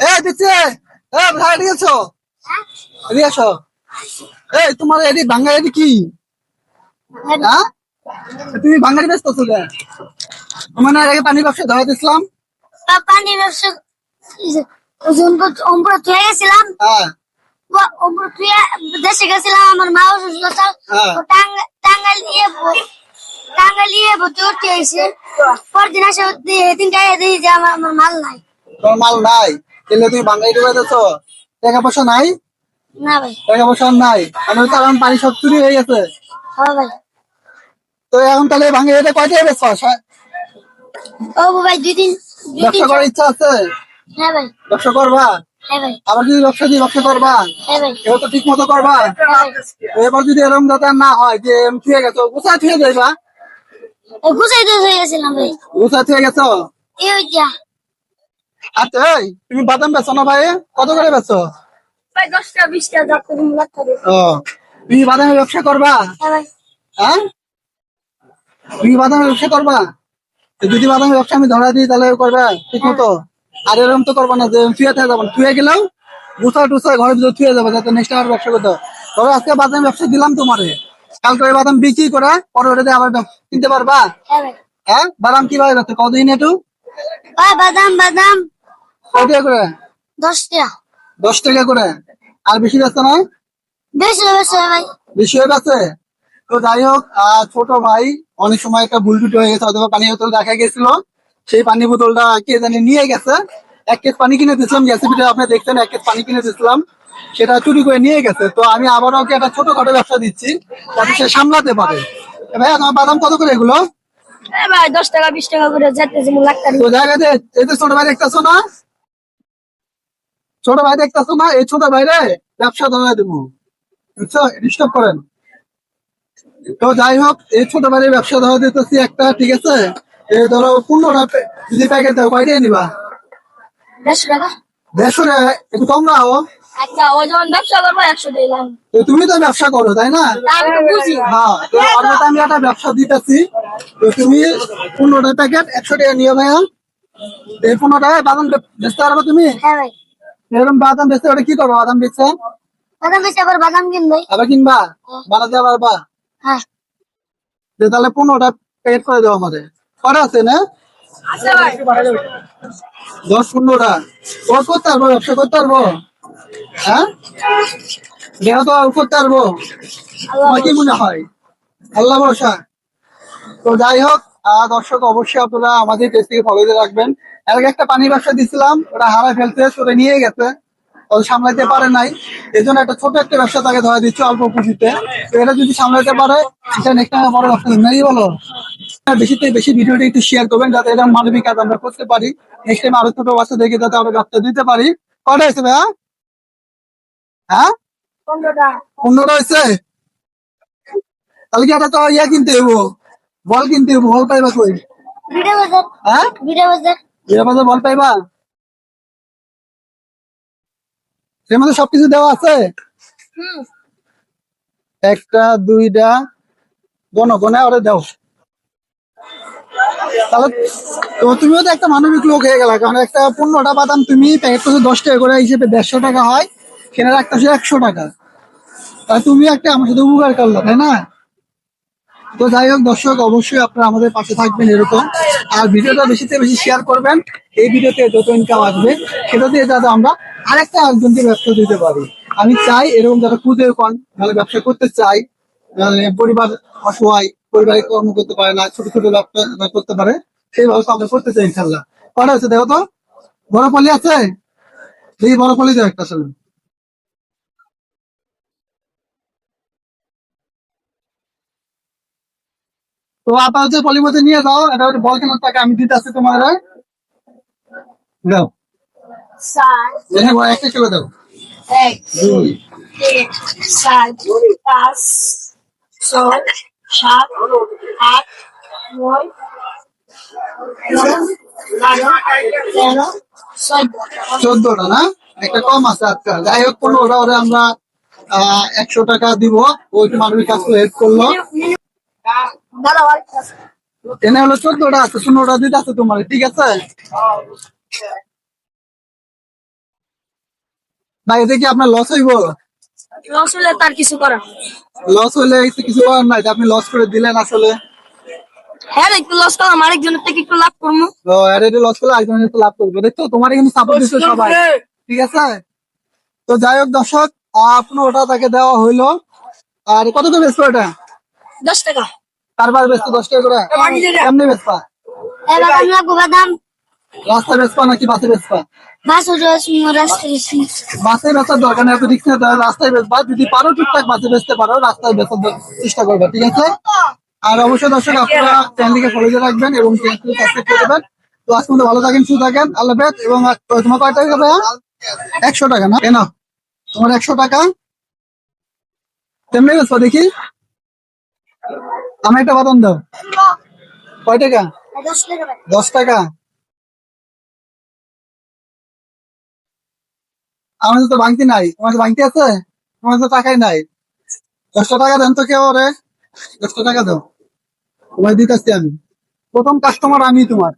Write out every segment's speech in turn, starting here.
এই দিচ্ছে ভাই এদিকে এসো, এদিকে এসো। এই তোমার এডি বাংলা এডি কি? হ্যাঁ, তুমি বাঙালি ব্যস্ত ছিলে মানে আগে পানি ব্যবসা ধরা দিছিলাম। পানি ব্যবসা ওমপুর তুলে গেছিলাম। ওমপুর তুলে দেশে গেছিলাম। আমার মা অসুস্থ, টাঙ্গাইলে ভর্তি করতে হয়েছে। পরদিন আসে দিন গায়ে দিই যে আমার মাল নাই। তোমার মাল নাই, তাহলে তুমি বাঙালি ঢুকে দিচ্ছো, টাকা পয়সা নাই? না ভাই, টাকা পয়সা নাই মানে কারণ পানি সব চুরি হয়ে গেছে। হ্যাঁ ভাই। তো এখন তাহলে ভাঙে এটা কয়টা বেচছো? ও ভাই দুই ব্যবসা করার ইচ্ছা আছে? হ্যাঁ ভাই। ব্যবসা করবা? হ্যাঁ ভাই। আবার যদি ব্যবসা দিয়ে ব্যবসা করবা? হ্যাঁ ভাই। এবার তো ঠিক মতো করবা। এবার যদি এরকম যাতে না হয় যে ঠিক গেছো গুছা ঠিক যাইবা, গুছাই দিয়ে হয়ে গেছিলাম ভাই। গুছা ঠিক গেছো। এই ওইটা আচ্ছা এই তুমি বাদাম বেচো না ভাই? কত করে বেচো ভাই? 10টা 20টা যত করে। ও, তুমি বাদামের ব্যবসা করবা? হ্যাঁ ভাই। হ্যাঁ, তুমি বাদামের ব্যবসা করবা? যদি বাদামের ব্যবসা আমি ধরা দিই তাহলে করবে ঠিক মতো? আর এরকম তো করবা না যে থুয়ে থেকে যাবো, থুয়ে গেলেও গুছা টুসা ঘরের ভিতরে থুয়ে যাবে যাতে নেক্সট আমার ব্যবসা করতে হয়। তবে আজকে বাদামের ব্যবসা দিলাম তোমারে, কালকে ওই বাদাম বিক্রি করে পরে ওটা দিয়ে আবার কিনতে পারবা। হ্যাঁ ভাই। হ্যাঁ, বাদাম কিভাবে যাচ্ছে কতদিন একটু বাদাম কত করে? 10টা। 10 টাকা করে, আর বেশি যাচ্ছে না? বেশি বেশি ভাই। বেশি হয়ে যাচ্ছে। তো যাই হোক, ছোট ভাই অনেক সময় একটা ভুল টুটি হয়ে গেছে, অথবা পানি বোতল দেখা গেছিল, সেই পানি বোতলটা কে জানি নিয়ে গেছে। 1 কেস পানি কিনে দিয়েছিলাম, রেসিপিটা আপনি দেখছেন, 1 কেস পানি কিনে দিয়েছিলাম, সেটা চুরি করে নিয়ে গেছে। তো আমি আবারও ওকে একটা ছোটখাটো ব্যবসা দিচ্ছি যাতে সে সামলাতে পারে। ভাইয়া তোমার বাদাম কত করে এগুলো? ভাই 10 টাকা 20 টাকা করে যেতেছে লাগতা। তো জায়গাতে এই যে ছোট ভাই দেখতেছো না, ছোট ভাই দেখতেছো না, এই ছোট ভাইরে ব্যবসা ধরে দেবো, বুঝছো? ডিস্টার্ব করেন। তো যাই হোক, এই ছোট ভাইয়ের ব্যবসা ধরে দিতেছি একটা, ঠিক আছে? এই ধরো 15টা যদি প্যাকেট দাও কয়টাই নিবা? 150 টাকা। 150 টাকা একটু কম না হো? আচ্ছা, ও যখন ব্যবসা করবো 100 দিলাম। তো তুমি তো ব্যবসা করো তাই না? আমি তো বুঝি। হ্যাঁ, তো অর্থাৎ আমি একটা ব্যবসা দিতেছি। তো তুমি 15টা প্যাকেট 100 টাকা নিও ভাইয়া। এই 15 টাকায় বাদাম বেচতে পারবে তুমি? হ্যাঁ ভাই। এরকম বাদাম বেচতে ওটা কি করবো? বাদাম বেচছে বাদাম বেশি আবার বাদাম কিনবে। আবার কিনবা, বানাতে পারবা? হ্যাঁ। যে তাহলে 15টা প্যাকেট করে দেবো আমাদের। কটা আছে না? আচ্ছা ভাই। 10-15টা। ও করতে পারবো, ব্যবসা করতে পারবো? হ্যাঁ, দেহ তো করতে পারবো? তোমার কি মনে হয়? আল্লাহ ভরসা। তো যাই হোক, দর্শক অবশ্যই আপনারা আমাদের পেজ থেকে ফলো দিয়ে রাখবেন। এর আগে একটা পানির ব্যবসা দিচ্ছিলাম, ওটা হারাই ফেলতে, ওটা নিয়ে গেছে, ও সামলাইতে পারে নাই। এই জন্য একটা ছোট একটা ব্যবসা তাকে ধরা দিচ্ছে অল্প পুঁজিতে। তো এটা যদি সামলাইতে পারে, এটা নেক্সট টাইম বড় ব্যবসা নাই বলো। বেশি থেকে বেশি ভিডিওটা একটু শেয়ার করবেন যাতে এটা মানবিক কাজ আমরা করতে পারি। নেক্সট টাইম আরো ছোট বাচ্চা দেখে যাতে আমরা ব্যবসা দিতে পারি। কটা হয়েছে ভাইয়া? হ্যাঁ, 15টা। 15টা হয়েছে। তাহলে কি একটা তো ইয়া কিনতে হবো, বল কিনতে হবো। বল পাইবা কই? ভিডিও বাজার। হ্যাঁ, ভিডিও বাজার। এর মধ্যে বল পাইবা? এর মধ্যে সবকিছু দেওয়া আছে? হুম। একটা 2টা গনে গনে ওরে দাও। তাহলে তো তুমিও তো একটা মানবিক লোক হয়ে গেলা, কারণ একটা 15টা বাদাম তুমি প্যাকেট করছো 10 টাকা করে, হিসেবে 150 টাকা হয়, কিনে রাখতেছো 100 টাকা। তাহলে তুমি একটা আমার সাথে উপকার করলো, তাই না? তো যাই হোক দর্শক, অবশ্যই আপনারা আমাদের পাশে থাকবেন এরকম, আর ভিডিওটা বেশি থেকে বেশি শেয়ার করবেন। এই ভিডিওতে যত ইনকাম আসবে সেটা দিয়ে যাতে আমরা আরেকটা একজনকে ব্যবসা দিতে পারি। আমি চাই এরকম যারা খুঁজে পান ভালো ব্যবসা করতে চাই, পরিবার অসহায়, পরিবারে কর্ম করতে পারে না, ছোট ছোট ব্যবসা করতে পারে, সেই ব্যবস্থা আমরা করতে চাই ইনশাল্লাহ। কটা আছে দেখো তো, বড় পলি আছে? এই বড় পলি দেয় একটা আসলে। তো আপনার হচ্ছে পলির মধ্যে নিয়ে যাও, এটা হচ্ছে বল কেনার টাকা আমি দিতে আসছি তোমার। দাও, 4 দেখে বড় 1 কিলো দাও। 1 2 3 4 5 6 7 8 9 10 11 14টা না, একটা কম আছে আজকাল। যাই হোক 15টা ওরে আমরা 100 টাকা দিব, ওই মানবিক কাজ করে হেল্প করলো। এনে হলো 14টা আছে, 15টা দিতে আছে তোমার, ঠিক আছে? ভাই এতে কি আপনার লস হইব? লস হলে তার কিছু করার লস হইলে একটু কিছু করার নাই, যে আপনি লস করে দিলেন আসলে। হ্যাঁ একটু লস করলাম আরেকজনের থেকে একটু লাভ করবো তো আর এটা লস করলে একজন একটু লাভ করবে, দেখছো তোমার কিন্তু সাপোর্ট দিচ্ছে সবাই, ঠিক আছে। তো যাই হোক দর্শক, আপনার ওটা তাকে দেওয়া হইলো। আর কত করে বেচবো এটা? 10 টাকা কারবার বেচবো 10 টাকা করে? কেমনি বেচবা? এবার আমি লাগবো বাদাম রাস্তায় বেচবা নাকি বাসে বেচবা? বাস রাস্তায় বাসে বেচার দরকার নেই, এত রিক্স নিতে হবে, রাস্তায় বেচবা। যদি পারো ঠিকঠাক বাসে বেচতে পারো, রাস্তায় বেচার চেষ্টা করবে, ঠিক আছে। আর অবশ্যই দর্শক আপনারা চ্যানেলটিকে ফলো দিয়ে রাখবেন এবং চ্যানেলটি সাবস্ক্রাইব করে দেবেন। তো আজকে মধ্যে ভালো থাকেন, সুস্থ থাকেন, আল্লাহ হাফেজ। এবং তোমার কয় টাকা ভাইয়া? 100 টাকা না কেন? তোমার 100 টাকা কেমনি বেচবা দেখি? আমি একটা বাদাম দাও। কয় টাকা? 10 টাকা 10 টাকা। আমার তো ভাঙতি নাই, তোমার তো ভাঙতি আছে? তোমার তো টাকাই নাই। 10 টাকা দেন তো কেউ রে, 10 টাকা দাও, তোমায় দিতেছি আমি। প্রথম কাস্টমার আমি তোমার,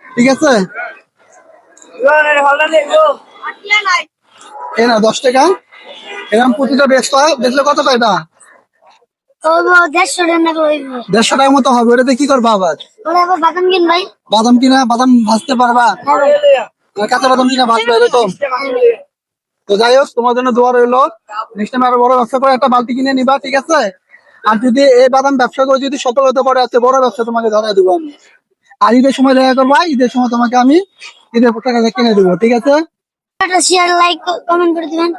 ঠিক আছে। এই না 10 টাকা, এরকম প্রতিটা বেচলে কত পাইবা? ও 150 টাকা হইব 150 টাকার মতো হবে। ওটাতে কি করবা আবার? ওরে আবার বাদাম কিন ভাই বাদাম কিনা, বাদাম ভাজতে পারবা? হ্যাঁ ভাই কাঁচা বাদাম কিনা ভাজবা, এরকম। তো যাই হোক, তোমার জন্য দোয়া রইলো। নেক্সট টাইম আরো বড় ব্যবসা করে একটা বালতি কিনে নিবা, ঠিক আছে। আর যদি এই বাদাম ব্যবসা করে যদি সফল হতে পারে, আছে বড় ব্যবসা তোমাকে ধরাই দেবো আমি। আর ঈদের সময় দেখা করবা, ঈদের সময় তোমাকে আমি ঈদের টাকা কিনে দেবো, ঠিক আছে। একটা শেয়ার লাইক কমেন্ট করে দিবেন